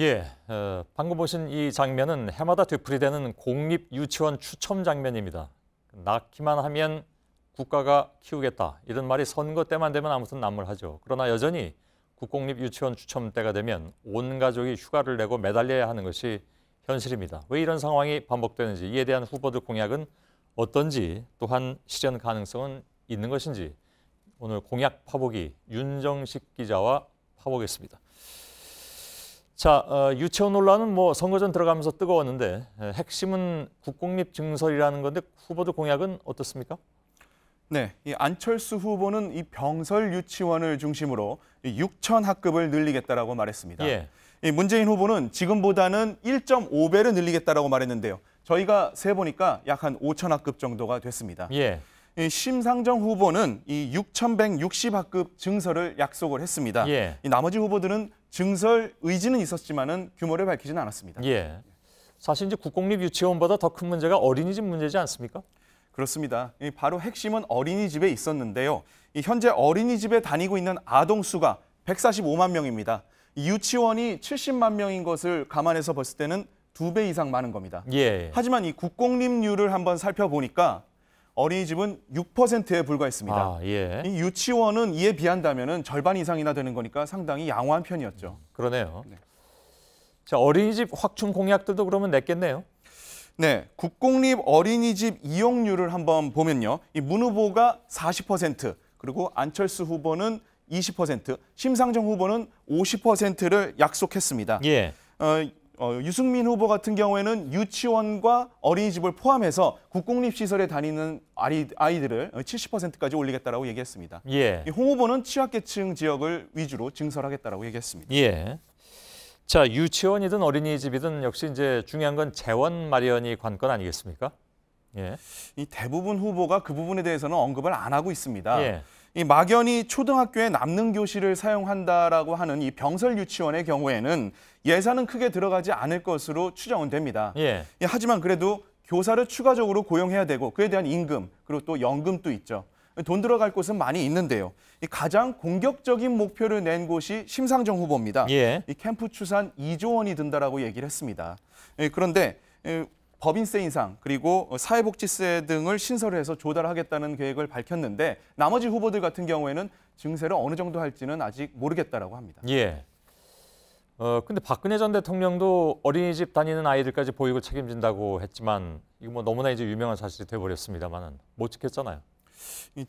예, 방금 보신 이 장면은 해마다 되풀이되는 공립유치원 추첨 장면입니다. 낳기만 하면 국가가 키우겠다 이런 말이 선거 때만 되면 아무튼 난무하죠. 그러나 여전히 국공립유치원 추첨 때가 되면 온 가족이 휴가를 내고 매달려야 하는 것이 현실입니다. 왜 이런 상황이 반복되는지, 이에 대한 후보들 공약은 어떤지, 또한 실현 가능성은 있는 것인지 오늘 공약 파보기 윤정식 기자와 파보겠습니다. 자, 유치원 논란은 선거 전 들어가면서 뜨거웠는데 핵심은 국공립 증설이라는 건데 후보들 공약은 어떻습니까? 네, 이 안철수 후보는 이 병설 유치원을 중심으로 6천 학급을 늘리겠다라고 말했습니다. 예. 이 문재인 후보는 지금보다는 1.5배를 늘리겠다라고 말했는데요. 저희가 세보니까 약 한 5천 학급 정도가 됐습니다. 예. 이 심상정 후보는 이 6,160학급 증설을 약속을 했습니다. 예. 이 나머지 후보들은 증설 의지는 있었지만은 규모를 밝히지는 않았습니다. 예. 사실 이제 국공립 유치원보다 더 큰 문제가 어린이집 문제지 않습니까? 그렇습니다. 바로 핵심은 어린이집에 있었는데요. 현재 어린이집에 다니고 있는 아동 수가 145만 명입니다. 유치원이 70만 명인 것을 감안해서 봤을 때는 2배 이상 많은 겁니다. 예. 하지만 이 국공립률을 한번 살펴보니까 어린이집은 6%에 불과했습니다. 아, 예. 이 유치원은 이에 비한다면 절반 이상이나 되는 거니까 상당히 양호한 편이었죠. 그러네요. 네. 자, 어린이집 확충 공약들도 그러면 냈겠네요. 네, 국공립 어린이집 이용률을 한번 보면요. 이 문 후보가 40%, 그리고 안철수 후보는 20%, 심상정 후보는 50%를 약속했습니다. 예. 유승민 후보 같은 경우에는 유치원과 어린이집을 포함해서 국공립 시설에 다니는 아이들을 70%까지 올리겠다라고 얘기했습니다. 예. 홍 후보는 취약계층 지역을 위주로 증설하겠다라고 얘기했습니다. 예. 자, 유치원이든 어린이집이든 역시 이제 중요한 건 재원 마련이 관건 아니겠습니까? 예. 이 대부분 후보가 그 부분에 대해서는 언급을 안 하고 있습니다. 예. 이 막연히 초등학교에 남는 교실을 사용한다라고 하는 이 병설 유치원의 경우에는 예산은 크게 들어가지 않을 것으로 추정은 됩니다. 예. 하지만 그래도 교사를 추가적으로 고용해야 되고 그에 대한 임금, 그리고 또 연금도 있죠. 돈 들어갈 곳은 많이 있는데요. 이 가장 공격적인 목표를 낸 곳이 심상정 후보입니다. 예. 이 캠프 추산 2조 원이 든다라고 얘기를 했습니다. 그런데 법인세 인상 그리고 사회복지세 등을 신설해서 조달하겠다는 계획을 밝혔는데 나머지 후보들 같은 경우에는 증세를 어느 정도 할지는 아직 모르겠다라고 합니다. 예. 근데 박근혜 전 대통령도 어린이집 다니는 아이들까지 보육을 책임진다고 했지만 이거 너무나 이제 유명한 사실이 돼버렸습니다만은 못 지켰잖아요.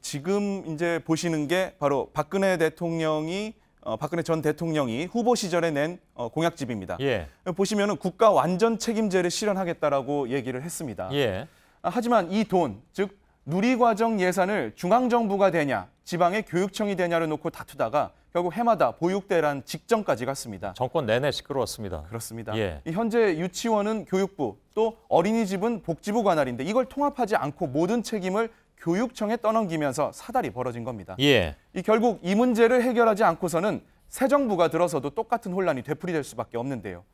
지금 이제 보시는 게 바로 박근혜 전 대통령이 후보 시절에 낸 공약집입니다. 예. 보시면은 국가 완전 책임제를 실현하겠다라고 얘기를 했습니다. 예. 하지만 이 돈, 즉 누리과정 예산을 중앙정부가 되냐, 지방의 교육청이 되냐를 놓고 다투다가 결국 해마다 보육대란 직전까지 갔습니다. 정권 내내 시끄러웠습니다. 그렇습니다. 예. 현재 유치원은 교육부, 또 어린이집은 복지부 관할인데 이걸 통합하지 않고 모든 책임을 교육청에 떠넘기면서 사달이 벌어진 겁니다. 예. 결국 이 문제를 해결하지 않고서는 새 정부가 들어서도 똑같은 혼란이 되풀이될 수밖에 없는데요.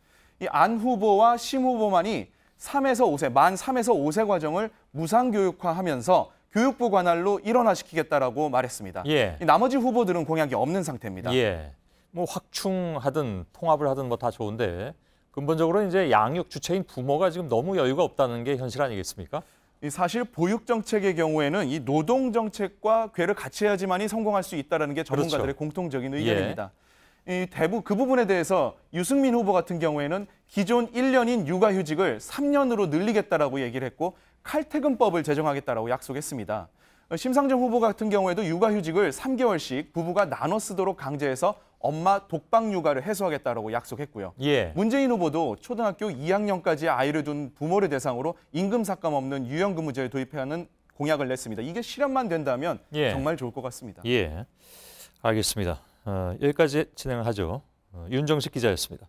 이 안 후보와 심 후보만이 만 3에서 5세 과정을 무상교육화하면서 교육부 관할로 일원화시키겠다라고 말했습니다. 예. 나머지 후보들은 공약이 없는 상태입니다. 예. 확충하든 통합을 하든 다 좋은데 근본적으로 이제 양육 주체인 부모가 지금 너무 여유가 없다는 게 현실 아니겠습니까? 사실 보육 정책의 경우에는 이 노동 정책과 궤를 같이 해야지만이 성공할 수 있다는 게 전문가들의 그렇죠. 공통적인 의견입니다. 그 부분에 대해서 유승민 후보 같은 경우에는 기존 1년인 육아휴직을 3년으로 늘리겠다라고 얘기를 했고 칼퇴근법을 제정하겠다라고 약속했습니다. 심상정 후보 같은 경우에도 육아휴직을 3개월씩 부부가 나눠 쓰도록 강제해서 엄마 독박 육아를 해소하겠다라고 약속했고요. 예. 문재인 후보도 초등학교 2학년까지 아이를 둔 부모를 대상으로 임금 삭감 없는 유연근무제를 도입하는 공약을 냈습니다. 이게 실현만 된다면 정말 좋을 것 같습니다. 예, 알겠습니다. 여기까지 진행을 하죠. 윤정식 기자였습니다.